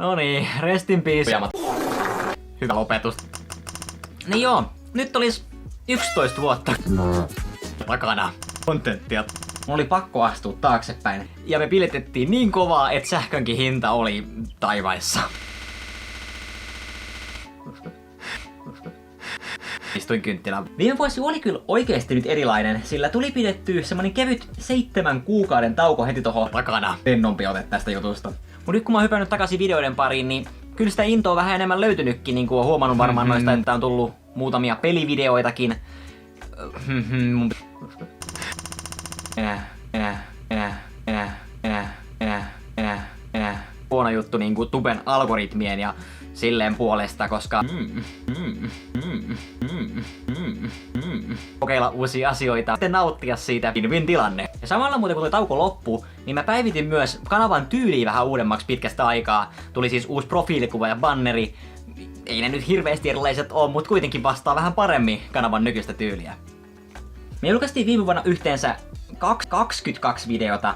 No niin, rest in peace. Hyvä lopetus. Niin joo, nyt olisi 11 vuotta takana kontenttia. Mun oli pakko astua taaksepäin. Ja me piletettiin niin kovaa, että sähkönkin hinta oli taivaissa. Istuin kynttilään. Viime vuosi oli kyllä oikeesti nyt erilainen, sillä tuli pidettyä semmonen kevyt 7 kuukauden tauko heti tohon takana. Rennompi ote tästä jutusta. Mut nyt kun mä oon hypännyt takaisin videoiden pariin, niin kyllä sitä intoa vähän enemmän löytynytkin, niin kuin on huomannut varmaan noista, että on tullut muutamia pelivideoitakin. Huono juttu niinku tuben algoritmien ja silleen puolesta, koska kokeilla uusia asioita, sitten nauttia siitä win-win tilanne. Ja samalla muuten kun toi tauko loppui, niin mä päivitin myös kanavan tyyliä vähän uudemmaksi pitkästä aikaa. Tuli siis uusi profiilikuva ja banneri. Ei ne nyt hirveästi erilaiset oo, mut kuitenkin vastaa vähän paremmin kanavan nykyistä tyyliä. Me julkaistiin viime vuonna yhteensä 22 videota.